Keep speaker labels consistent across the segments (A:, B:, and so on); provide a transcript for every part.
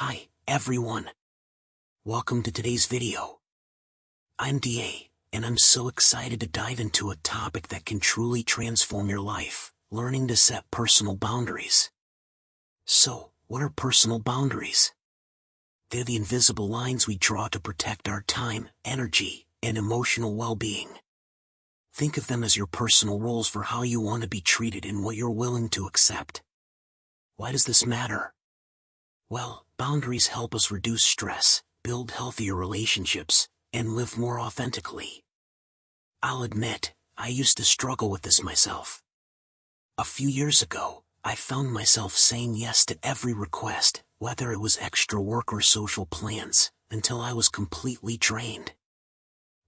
A: Hi, everyone. Welcome to today's video. I'm DA, and I'm so excited to dive into a topic that can truly transform your life, learning to set personal boundaries. So, what are personal boundaries? They're the invisible lines we draw to protect our time, energy, and emotional well-being. Think of them as your personal rules for how you want to be treated and what you're willing to accept. Why does this matter? Well, boundaries help us reduce stress, build healthier relationships, and live more authentically. I'll admit, I used to struggle with this myself. A few years ago, I found myself saying yes to every request, whether it was extra work or social plans, until I was completely drained.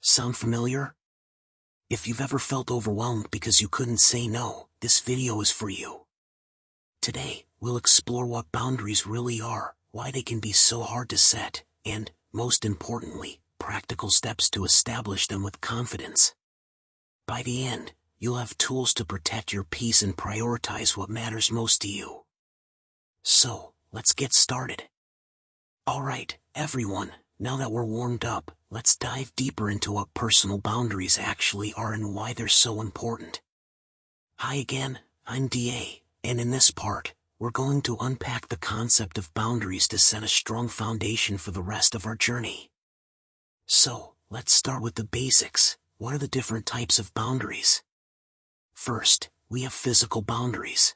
A: Sound familiar? If you've ever felt overwhelmed because you couldn't say no, this video is for you. Today, we'll explore what boundaries really are, why they can be so hard to set, and, most importantly, practical steps to establish them with confidence. By the end, you'll have tools to protect your peace and prioritize what matters most to you. So, let's get started. Alright, everyone, now that we're warmed up, let's dive deeper into what personal boundaries actually are and why they're so important. Hi again, I'm DA. And in this part, we're going to unpack the concept of boundaries to set a strong foundation for the rest of our journey. So, let's start with the basics. What are the different types of boundaries? First, we have physical boundaries.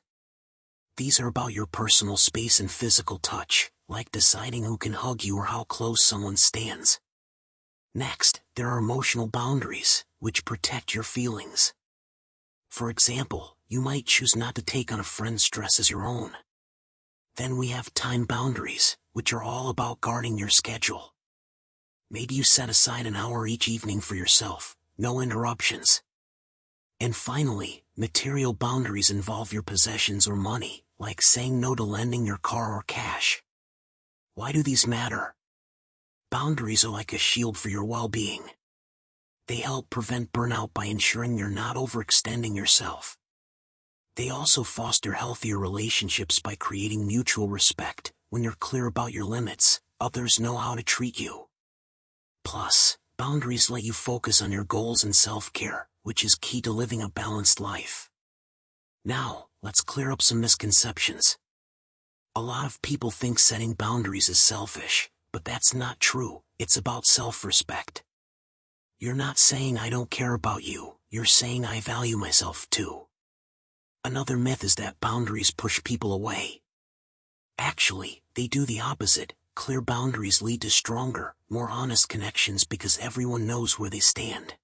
A: These are about your personal space and physical touch, like deciding who can hug you or how close someone stands. Next, there are emotional boundaries, which protect your feelings. For example, you might choose not to take on a friend's stress as your own. Then we have time boundaries, which are all about guarding your schedule. Maybe you set aside an hour each evening for yourself, no interruptions. And finally, material boundaries involve your possessions or money, like saying no to lending your car or cash. Why do these matter? Boundaries are like a shield for your well-being. They help prevent burnout by ensuring you're not overextending yourself. They also foster healthier relationships by creating mutual respect. When you're clear about your limits, others know how to treat you. Plus, boundaries let you focus on your goals and self-care, which is key to living a balanced life. Now, let's clear up some misconceptions. A lot of people think setting boundaries is selfish, but that's not true. It's about self-respect. You're not saying I don't care about you, you're saying I value myself too. Another myth is that boundaries push people away. Actually, they do the opposite. Clear boundaries lead to stronger, more honest connections because everyone knows where they stand.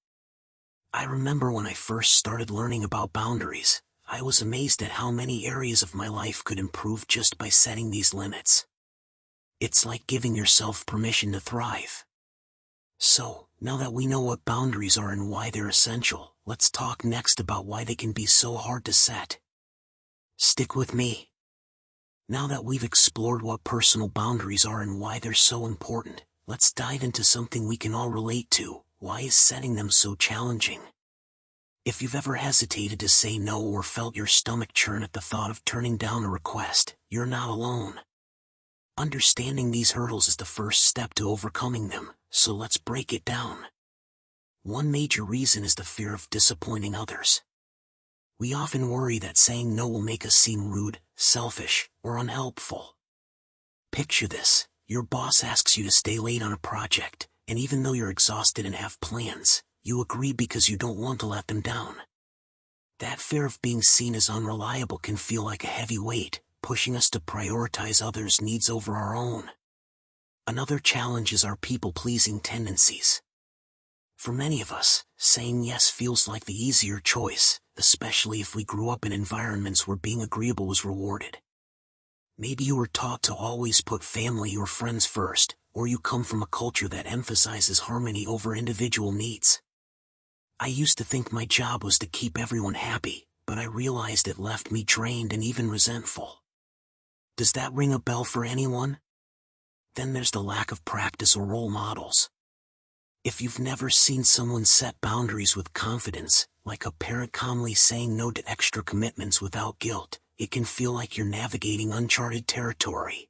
A: I remember when I first started learning about boundaries, I was amazed at how many areas of my life could improve just by setting these limits. It's like giving yourself permission to thrive. So, now that we know what boundaries are and why they're essential, let's talk next about why they can be so hard to set. Stick with me. Now that we've explored what personal boundaries are and why they're so important, let's dive into something we can all relate to. Why is setting them so challenging? If you've ever hesitated to say no or felt your stomach churn at the thought of turning down a request, you're not alone. Understanding these hurdles is the first step to overcoming them, so let's break it down. One major reason is the fear of disappointing others. We often worry that saying no will make us seem rude, selfish, or unhelpful. Picture this: your boss asks you to stay late on a project, and even though you're exhausted and have plans, you agree because you don't want to let them down. That fear of being seen as unreliable can feel like a heavy weight, pushing us to prioritize others' needs over our own. Another challenge is our people-pleasing tendencies. For many of us, saying yes feels like the easier choice, especially if we grew up in environments where being agreeable was rewarded. Maybe you were taught to always put family or friends first, or you come from a culture that emphasizes harmony over individual needs. I used to think my job was to keep everyone happy, but I realized it left me drained and even resentful. Does that ring a bell for anyone? Then there's the lack of practice or role models. If you've never seen someone set boundaries with confidence, like a parent calmly saying no to extra commitments without guilt, it can feel like you're navigating uncharted territory.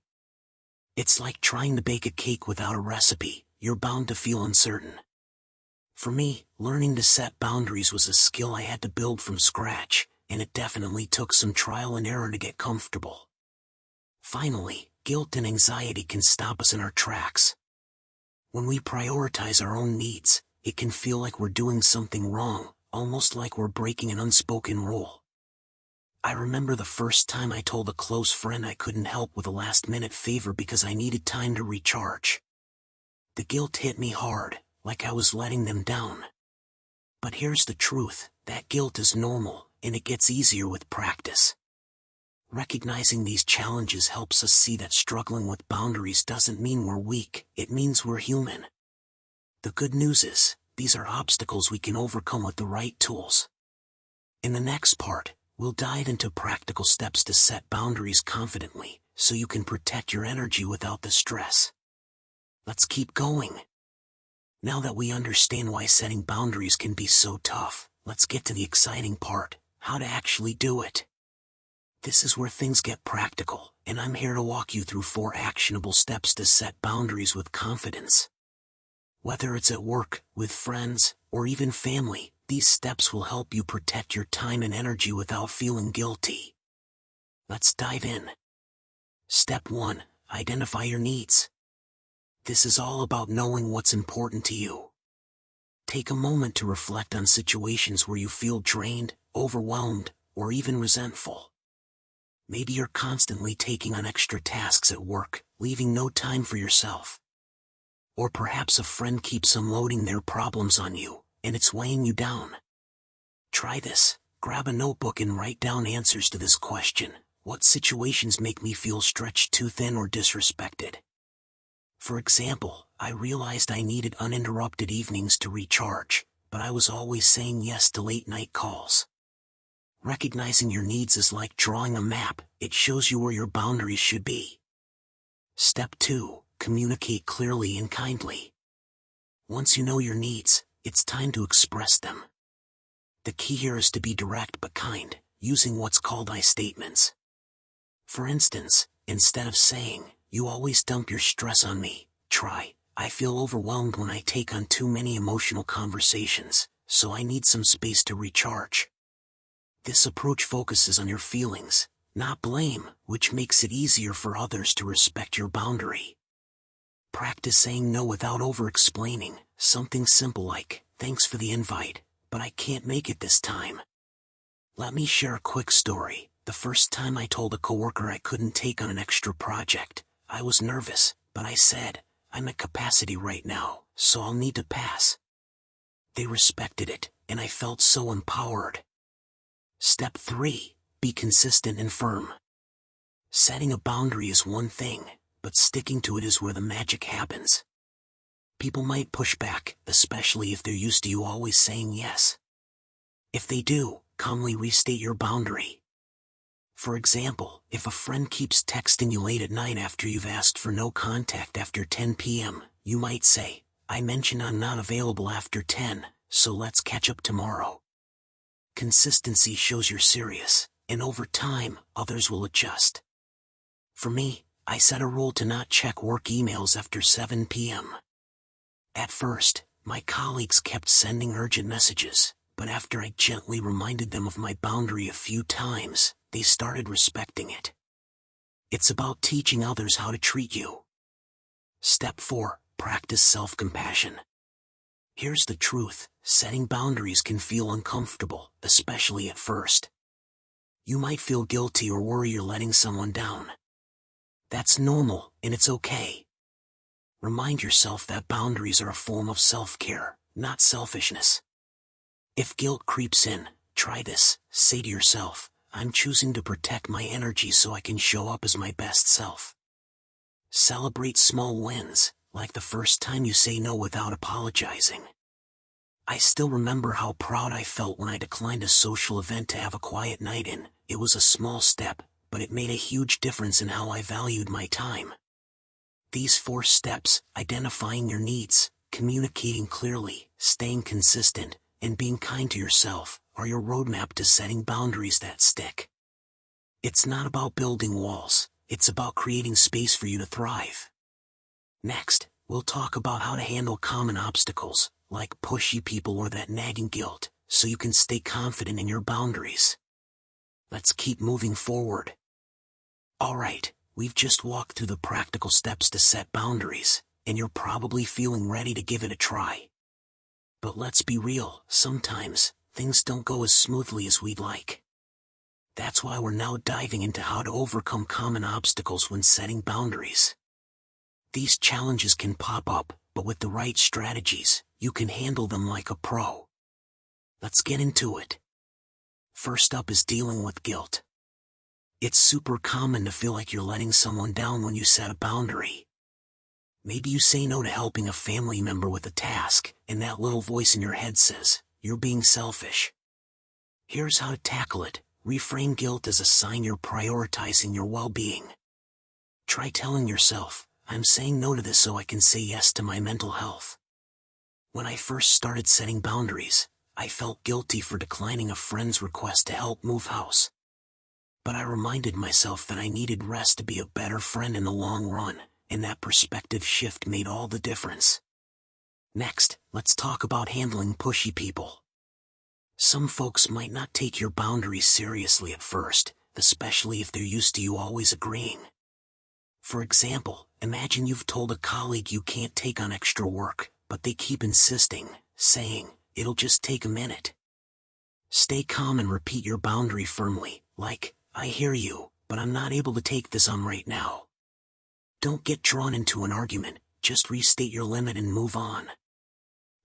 A: It's like trying to bake a cake without a recipe. You're bound to feel uncertain. For me, learning to set boundaries was a skill I had to build from scratch, and it definitely took some trial and error to get comfortable. Finally, guilt and anxiety can stop us in our tracks. When we prioritize our own needs, it can feel like we're doing something wrong, almost like we're breaking an unspoken rule. I remember the first time I told a close friend I couldn't help with a last-minute favor because I needed time to recharge. The guilt hit me hard, like I was letting them down. But here's the truth, that guilt is normal, and it gets easier with practice. Recognizing these challenges helps us see that struggling with boundaries doesn't mean we're weak, it means we're human. The good news is, these are obstacles we can overcome with the right tools. In the next part, we'll dive into practical steps to set boundaries confidently, so you can protect your energy without the stress. Let's keep going. Now that we understand why setting boundaries can be so tough, let's get to the exciting part, how to actually do it. This is where things get practical, and I'm here to walk you through 4 actionable steps to set boundaries with confidence. Whether it's at work, with friends, or even family, these steps will help you protect your time and energy without feeling guilty. Let's dive in. Step 1. Identify your needs. This is all about knowing what's important to you. Take a moment to reflect on situations where you feel drained, overwhelmed, or even resentful. Maybe you're constantly taking on extra tasks at work, leaving no time for yourself. Or perhaps a friend keeps unloading their problems on you, and it's weighing you down. Try this. Grab a notebook and write down answers to this question. What situations make me feel stretched too thin or disrespected? For example, I realized I needed uninterrupted evenings to recharge, but I was always saying yes to late-night calls. Recognizing your needs is like drawing a map, it shows you where your boundaries should be. Step 2. Communicate clearly and kindly. Once you know your needs, it's time to express them. The key here is to be direct but kind, using what's called I statements. For instance, instead of saying, "You always dump your stress on me," try, "I feel overwhelmed when I take on too many emotional conversations, so I need some space to recharge." This approach focuses on your feelings, not blame, which makes it easier for others to respect your boundary. Practice saying no without over-explaining, something simple like, "Thanks for the invite, but I can't make it this time." Let me share a quick story. The first time I told a coworker I couldn't take on an extra project, I was nervous, but I said, "I'm at capacity right now, so I'll need to pass." They respected it, and I felt so empowered. Step 3. Be consistent and firm. Setting a boundary is one thing, but sticking to it is where the magic happens. People might push back, especially if they're used to you always saying yes. If they do, calmly restate your boundary. For example, if a friend keeps texting you late at night after you've asked for no contact after 10 p.m., you might say, "I mentioned I'm not available after 10, so let's catch up tomorrow." Consistency shows you're serious, and over time, others will adjust. For me, I set a rule to not check work emails after 7 p.m. At first, my colleagues kept sending urgent messages, but after I gently reminded them of my boundary a few times, they started respecting it. It's about teaching others how to treat you. Step 4. Practice self-compassion. Here's the truth, setting boundaries can feel uncomfortable, especially at first. You might feel guilty or worry you're letting someone down. That's normal, and it's okay. Remind yourself that boundaries are a form of self-care, not selfishness. If guilt creeps in, try this. Say to yourself, "I'm choosing to protect my energy so I can show up as my best self." Celebrate small wins, like the first time you say no without apologizing. I still remember how proud I felt when I declined a social event to have a quiet night in. It was a small step, but it made a huge difference in how I valued my time. These 4 steps, identifying your needs, communicating clearly, staying consistent, and being kind to yourself, are your roadmap to setting boundaries that stick. It's not about building walls, It's about creating space for you to thrive. Next, we'll talk about how to handle common obstacles, like pushy people or that nagging guilt, so you can stay confident in your boundaries. Let's keep moving forward. Alright, we've just walked through the practical steps to set boundaries, and you're probably feeling ready to give it a try. But let's be real, sometimes, things don't go as smoothly as we'd like. That's why we're now diving into how to overcome common obstacles when setting boundaries. These challenges can pop up, but with the right strategies, you can handle them like a pro. Let's get into it. First up is dealing with guilt. It's super common to feel like you're letting someone down when you set a boundary. Maybe you say no to helping a family member with a task, and that little voice in your head says, "You're being selfish." Here's how to tackle it. Reframe guilt as a sign you're prioritizing your well-being. Try telling yourself, "I'm saying no to this so I can say yes to my mental health." When I first started setting boundaries, I felt guilty for declining a friend's request to help move house. But I reminded myself that I needed rest to be a better friend in the long run, and that perspective shift made all the difference. Next, let's talk about handling pushy people. Some folks might not take your boundaries seriously at first, especially if they're used to you always agreeing. For example, imagine you've told a colleague you can't take on extra work, but they keep insisting, saying, "It'll just take a minute." Stay calm and repeat your boundary firmly, like, "I hear you, but I'm not able to take this on right now." Don't get drawn into an argument, just restate your limit and move on.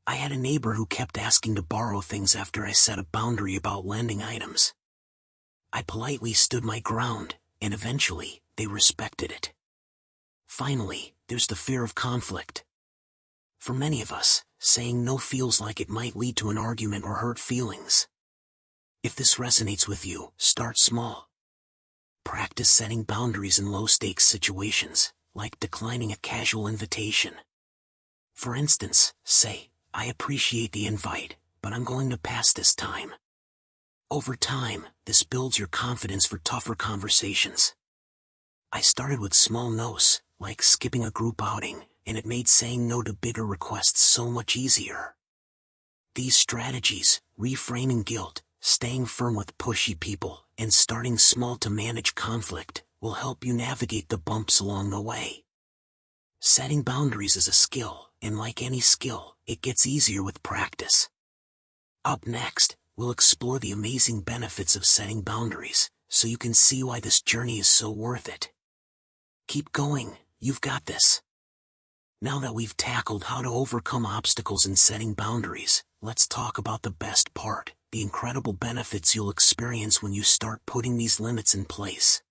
A: I had a neighbor who kept asking to borrow things after I set a boundary about lending items. I politely stood my ground, and eventually, they respected it. Finally, there's the fear of conflict. For many of us, saying no feels like it might lead to an argument or hurt feelings. If this resonates with you, start small. Practice setting boundaries in low-stakes situations, like declining a casual invitation. For instance, say, "I appreciate the invite, but I'm going to pass this time." Over time, this builds your confidence for tougher conversations. I started with small no's, like skipping a group outing, and it made saying no to bigger requests so much easier. These strategies, reframing guilt, staying firm with pushy people, and starting small to manage conflict, will help you navigate the bumps along the way. Setting boundaries is a skill, and like any skill, it gets easier with practice. Up next, we'll explore the amazing benefits of setting boundaries, so you can see why this journey is so worth it. Keep going, you've got this. Now that we've tackled how to overcome obstacles in setting boundaries, let's talk about the best part, the incredible benefits you'll experience when you start putting these limits in place.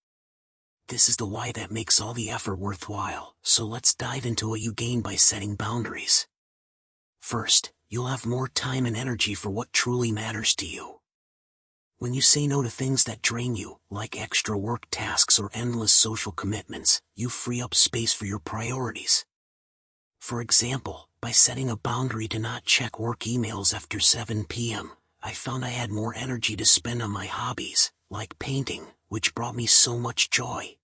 A: This is the why that makes all the effort worthwhile, so let's dive into what you gain by setting boundaries. First, you'll have more time and energy for what truly matters to you. When you say no to things that drain you, like extra work tasks or endless social commitments, you free up space for your priorities. For example, by setting a boundary to not check work emails after 7 p.m., I found I had more energy to spend on my hobbies, like painting, which brought me so much joy.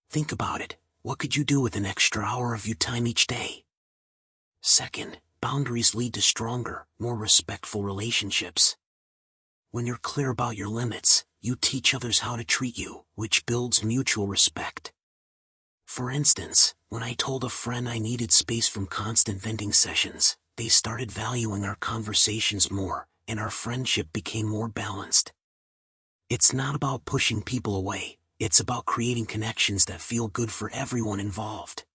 A: Think about it, what could you do with an extra hour of your time each day? Second, boundaries lead to stronger, more respectful relationships. When you're clear about your limits, you teach others how to treat you, which builds mutual respect. For instance, when I told a friend I needed space from constant venting sessions, they started valuing our conversations more, and our friendship became more balanced. It's not about pushing people away, it's about creating connections that feel good for everyone involved.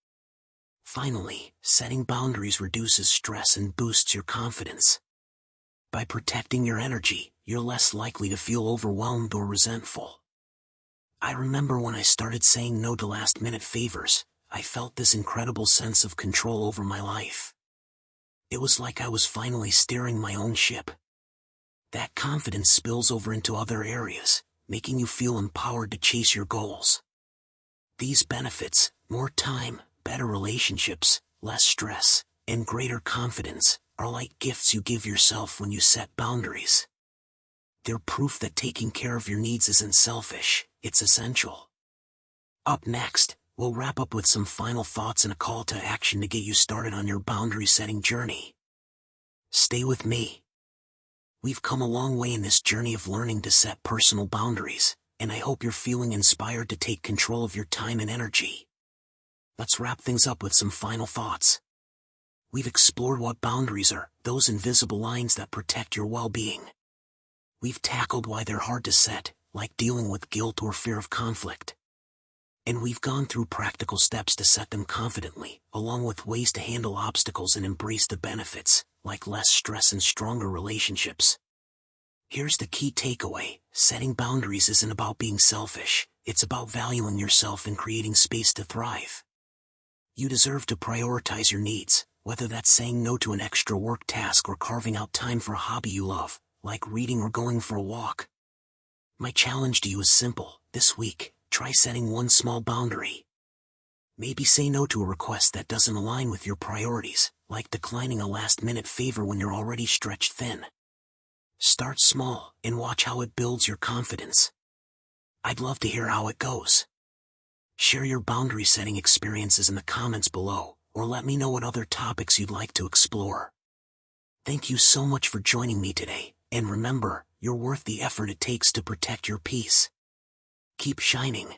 A: Finally, setting boundaries reduces stress and boosts your confidence. By protecting your energy, you're less likely to feel overwhelmed or resentful. I remember when I started saying no to last-minute favors, I felt this incredible sense of control over my life. It was like I was finally steering my own ship. That confidence spills over into other areas, making you feel empowered to chase your goals. These benefits, more time, better relationships, less stress, and greater confidence, are like gifts you give yourself when you set boundaries. They're proof that taking care of your needs isn't selfish, it's essential. Up next, we'll wrap up with some final thoughts and a call to action to get you started on your boundary setting journey. Stay with me. We've come a long way in this journey of learning to set personal boundaries, and I hope you're feeling inspired to take control of your time and energy. Let's wrap things up with some final thoughts. We've explored what boundaries are, those invisible lines that protect your well-being. We've tackled why they're hard to set, like dealing with guilt or fear of conflict. And we've gone through practical steps to set them confidently, along with ways to handle obstacles and embrace the benefits, like less stress and stronger relationships. Here's the key takeaway: setting boundaries isn't about being selfish, it's about valuing yourself and creating space to thrive. You deserve to prioritize your needs, whether that's saying no to an extra work task or carving out time for a hobby you love, like reading or going for a walk. My challenge to you is simple. This week, try setting one small boundary. Maybe say no to a request that doesn't align with your priorities, like declining a last-minute favor when you're already stretched thin. Start small and watch how it builds your confidence. I'd love to hear how it goes. Share your boundary setting experiences in the comments below, or let me know what other topics you'd like to explore. Thank you so much for joining me today, and remember, you're worth the effort it takes to protect your peace. Keep shining.